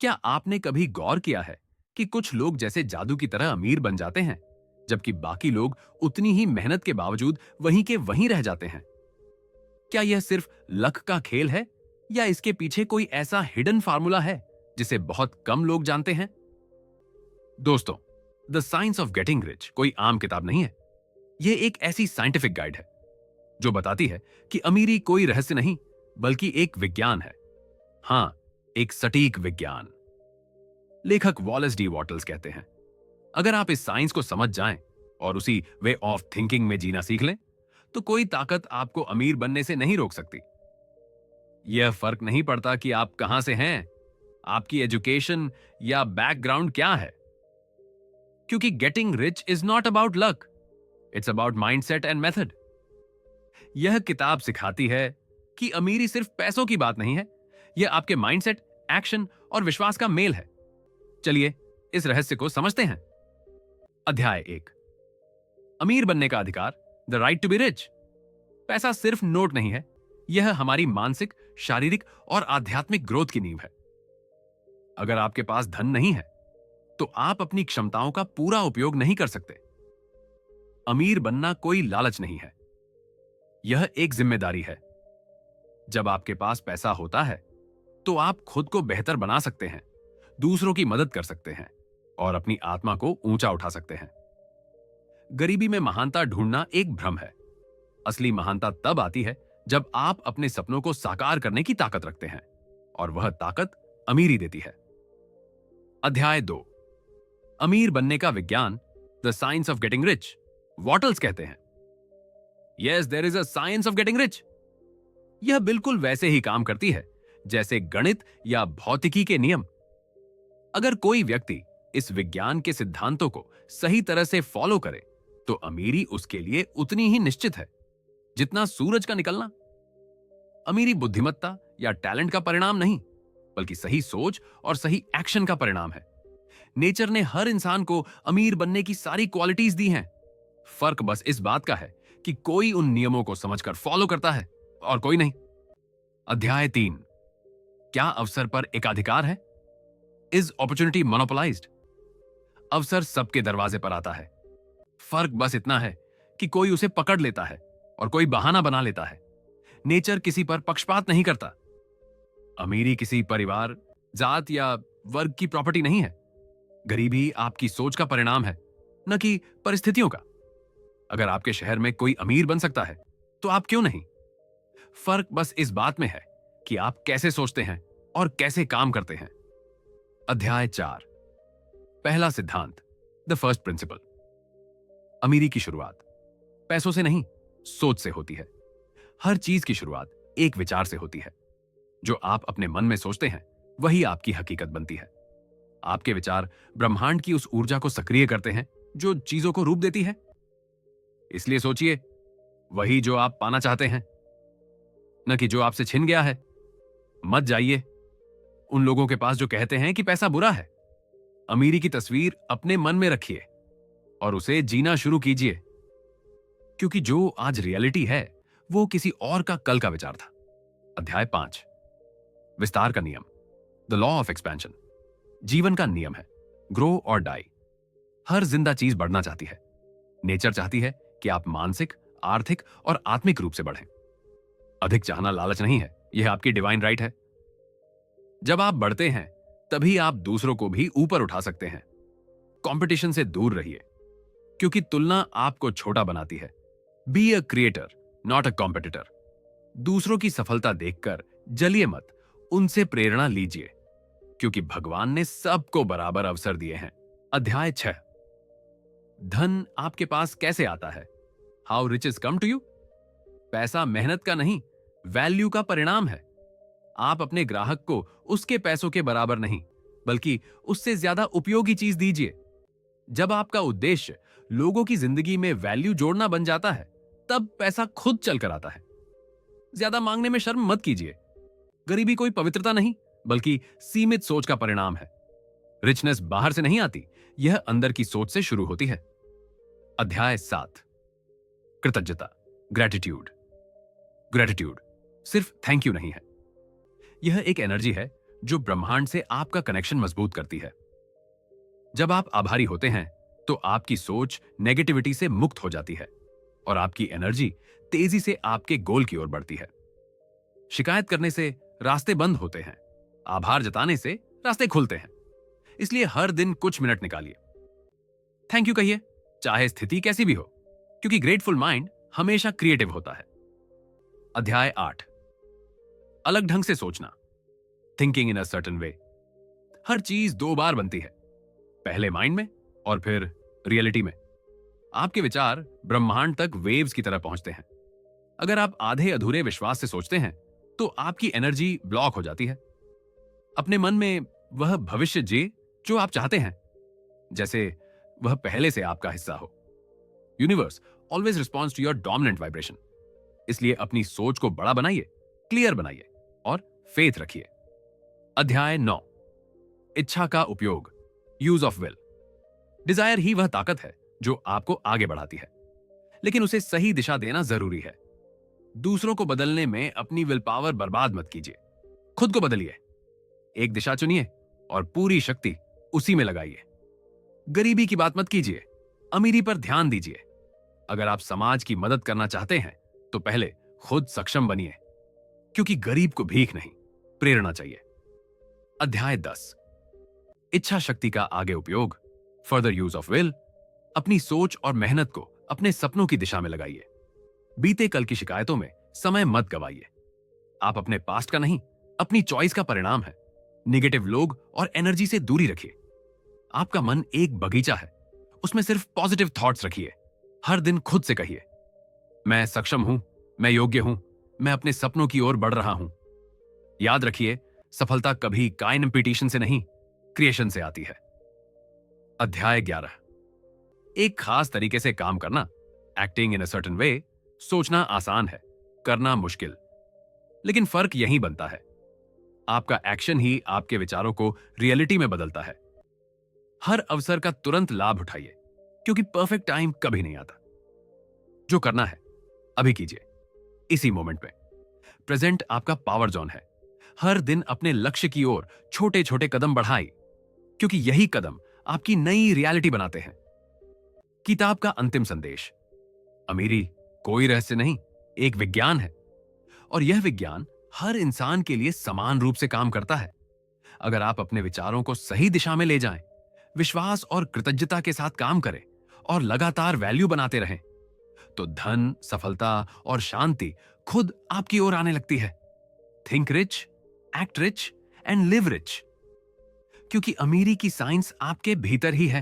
क्या आपने कभी गौर किया है कि कुछ लोग जैसे जादू की तरह अमीर बन जाते हैं, जबकि बाकी लोग उतनी ही मेहनत के बावजूद वहीं के वहीं रह जाते हैं? क्या यह सिर्फ लक का खेल है या इसके पीछे कोई ऐसा हिडन फार्मूला है जिसे बहुत कम लोग जानते हैं? दोस्तों, the science of getting rich कोई आम किताब नहीं है। यह एक ऐसी साइंटिफिक गाइड है जो बताती है कि अमीरी कोई रहस्य नहीं, बल्कि एक विज्ञान है। हां, एक सटीक विज्ञान। लेखक वॉलेस डी वॉटल्स कहते हैं, अगर आप इस साइंस को समझ जाएं और उसी वे ऑफ थिंकिंग में जीना सीख लें, तो कोई ताकत आपको अमीर बनने से नहीं रोक सकती। यह फर्क नहीं पड़ता कि आप कहां से हैं, आपकी एजुकेशन या बैकग्राउंड क्या है, क्योंकि getting rich is not about luck, it's about mindset and method. यह किताब सिखाती है कि अमीरी सिर्फ पैसों की बात नहीं है, यह आपके माइंडसेट, एक्शन और विश्वास का मेल है। चलिए इस रहस्य को समझते हैं। अध्याय 1, अमीर बनने का अधिकार, the right to be rich. पैसा सिर्फ नोट नहीं है, यह हमारी मानसिक, शारीरिक और आध्यात्मिक ग्रोथ की नींव है। अगर आपके पास धन नहीं है, तो आप अपनी क्षमताओं का पूरा उपयोग नहीं कर सकते। अमीर बनना कोई लालच नहीं है, यह एक जिम्मेदारी है। जब आपके पास पैसा होता है, तो आप खुद को बेहतर बना सकते हैं, दूसरों की मदद कर सकते हैं और अपनी आत्मा को ऊंचा उठा सकते हैं। गरीबी में महानता ढूंढना एक भ्रम है। असली महानता तब आती है जब आप अपने सपनों को साकार करने की ताकत रखते हैं, और वह ताकत अमीरी देती है। अध्याय 2, अमीर बनने का विज्ञान, the science of getting rich. Wattles कहते हैं, yes, there is a science of getting rich. यह बिल्कुल वैसे ही काम करती है जैसे गणित या भौतिकी के नियम। अगर कोई व्यक्ति इस विज्ञान के सिद्धांतों को सही तरह से फॉलो करे, तो अमीरी उसके लिए उतनी ही निश्चित है जितना सूरज का निकलना। अमीरी बुद्धिमत्ता या टैलेंट का परिणाम नहीं, बल्कि सही सोच और सही एक्शन का परिणाम है। नेचर ने हर इंसान को अमीर बनने की सारी क्वालिटीज दी हैं। फर्क बस इस बात का है कि कोई उन नियमों को समझकर फॉलो करता है और कोई नहीं। अध्याय 3, क्या अवसर पर एकाधिकार है? Is opportunity monopolised? अवसर सबके दरवाजे पर आता है। फर्क बस इतना है कि कोई उसे पकड़ लेता है और कोई बहाना बना लेता है। नेचर किसी पर पक्षपात नहीं करता। अमीरी किसी परिवार, जात या वर्ग की प्रॉपर्टी नहीं है। गरीबी आपकी सोच का परिणाम है, न कि परिस्थितियों का। अगर आपके शहर में कोई अमीर बन सकता है, तो आप क्यों नहीं? फर्क बस इस बात में है कि आप कैसे सोचते हैं और कैसे काम करते हैं। अध्याय 4, पहला सिद्धांत, द फर्स्ट प्रिंसिपल। अमीरी की शुरुआत पैसों से नहीं, सोच से होती है। हर चीज की शुरुआत एक विचार से होती है। जो आप अपने मन में सोचते हैं, वही आपकी हकीकत बनती है। आपके विचार ब्रह्मांड की उस ऊर्जा को सक्रिय करते हैं जो चीजों को रूप देती है। इसलिए सोचिए वही जो आप पाना चाहते हैं, न कि जो आपसे छिन गया है। मत जाइए उन लोगों के पास जो कहते हैं कि पैसा बुरा है। अमीरी की तस्वीर अपने मन में रखिए और उसे जीना शुरू कीजिए, क्योंकि जो आज रियलिटी है, वो किसी और का कल का विचार था। अध्याय 5, विस्तार का नियम, द लॉ ऑफ एक्सपेंशन। जीवन का नियम है, ग्रो और डाई। हर जिंदा चीज बढ़ना चाहती है। नेचर चाहती है कि आप मानसिक, आर्थिक और आत्मिक रूप से बढ़ें। अधिक चाहना लालच नहीं है, यह आपकी डिवाइन राइट है। जब आप बढ़ते हैं, तभी आप दूसरों को भी ऊपर उठा सकते हैं। कंपटीशन से दूर रहिए, क्योंकि तुलना आपको छोटा बनाती है। Be a creator, not a competitor. दूसरों की सफलता देखकर जलिए मत, उनसे प्रेरणा लीजिए, क्योंकि भगवान ने सबको बराबर अवसर दिए हैं। अध्याय 6, धन आपके पास कैसे आता है? How riches come to you? पैसा मेहनत का नहीं, वैल्यू का परिणाम है। आप अपने ग्राहक को उसके पैसों के बराबर नहीं, बल्कि उससे ज्यादा उपयोगी चीज दीजिए। जब आपका उद्देश्य लोगों की जिंदगी में वैल्यू जोड़ना बन जाता है, तब पैसा खुद चलकर आता है। ज्यादा मांगने में शर्म मत कीजिए। गरीबी कोई पवित्रता नहीं, बल्कि सीमित सोच का परिणाम है। रिचनेस बाहर से नहीं आती, यह अंदर की सोच से शुरू होती है। अध्याय 7, कृतज्ञता, ग्रेटिट्यूड। ग्रेटिट्यूड सिर्फ थैंक यू नहीं है, यह एक एनर्जी है जो ब्रह्मांड से आपका कनेक्शन मजबूत करती है। जब आप आभारी होते हैं तो आपकी सोच नेगेटिविटी से मुक्त हो जाती है और आपकी एनर्जी तेजी से आपके गोल की ओर बढ़ती है। शिकायत करने से रास्ते बंद होते हैं, आभार जताने से रास्ते खुलते हैं। इसलिए हर दिन कुछ मिनट निकालिए, थैंक यू कहिए, चाहे स्थिति कैसी भी हो, क्योंकि ग्रेटफुल माइंड हमेशा क्रिएटिव होता है। अध्याय 8, अलग ढंग से सोचना, thinking in a certain way. हर चीज 2 बार बनती है, पहले माइंड में और फिर रियलिटी में। आपके विचार ब्रह्मांड तक वेव्स की तरह पहुंचते हैं। अगर आप आधे अधूरे विश्वास से सोचते हैं तो आपकी एनर्जी ब्लॉक हो जाती है। अपने मन में वह भविष्य जी जो आप चाहते हैं, जैसे वह पहले से आपका हिस्सा हो। Universe always responds to your dominant vibration. इसलिए अपनी सोच को बड़ा बनाइए, क्लियर बनाइए और फेथ रखिए। अध्याय 9, इच्छा का उपयोग, यूज ऑफ विल। डिजायर ही वह ताकत है जो आपको आगे बढ़ाती है, लेकिन उसे सही दिशा देना जरूरी है। दूसरों को बदलने में अपनी विल पावर बर्बाद मत कीजिए, खुद को बदलिए। एक दिशा चुनिए और पूरी शक्ति उसी में लगाइए। गरीबी की बात मत कीजिए, अमीरी पर ध्यान दीजिए। अगर आप समाज की मदद करना चाहते हैं तो पहले खुद सक्षम बनिए, क्योंकि गरीब को भीख नहीं, प्रेरणा चाहिए। अध्याय 10, इच्छा शक्ति का आगे उपयोग, फर्दर यूज ऑफ विल। अपनी सोच और मेहनत को अपने सपनों की दिशा में लगाइए। बीते कल की शिकायतों में समय मत गवाइए। आप अपने पास्ट का नहीं, अपनी चॉइस का परिणाम है। निगेटिव लोग और एनर्जी से दूरी रखिए। आपका मन एक बगीचा है, उसमें सिर्फ पॉजिटिव थॉट्स रखिए। हर दिन खुद से कहिए, मैं सक्षम हूं, मैं योग्य हूं, मैं अपने सपनों की ओर बढ़ रहा हूं। याद रखिए, सफलता कभी कॉम्पिटिशन से नहीं, क्रिएशन से आती है। अध्याय 11, एक खास तरीके से काम करना, acting in a certain way. सोचना आसान है, करना मुश्किल, लेकिन फर्क यहीं बनता है। आपका एक्शन ही आपके विचारों को रियलिटी में बदलता है। हर अवसर का तुरंत लाभ उठाइए, क्योंकि परफेक्ट टाइम कभी नहीं आता। जो करना है अभी कीजिए, इसी मोमेंट में। प्रेजेंट आपका पावर जोन है। हर दिन अपने लक्ष्य की ओर छोटे छोटे कदम बढ़ाइए, क्योंकि यही कदम आपकी नई रियलिटी बनाते हैं। किताब का अंतिम संदेश, अमीरी कोई रहस्य नहीं, एक विज्ञान है, और यह विज्ञान हर इंसान के लिए समान रूप से काम करता है। अगर आप अपने विचारों को सही दिशा में ले जाएं, विश्वास और कृतज्ञता के साथ काम करें और लगातार वैल्यू बनाते रहें, तो धन, सफलता और शांति खुद आपकी ओर आने लगती है। Think rich, act rich and live rich, क्योंकि अमीरी की साइंस आपके भीतर ही है।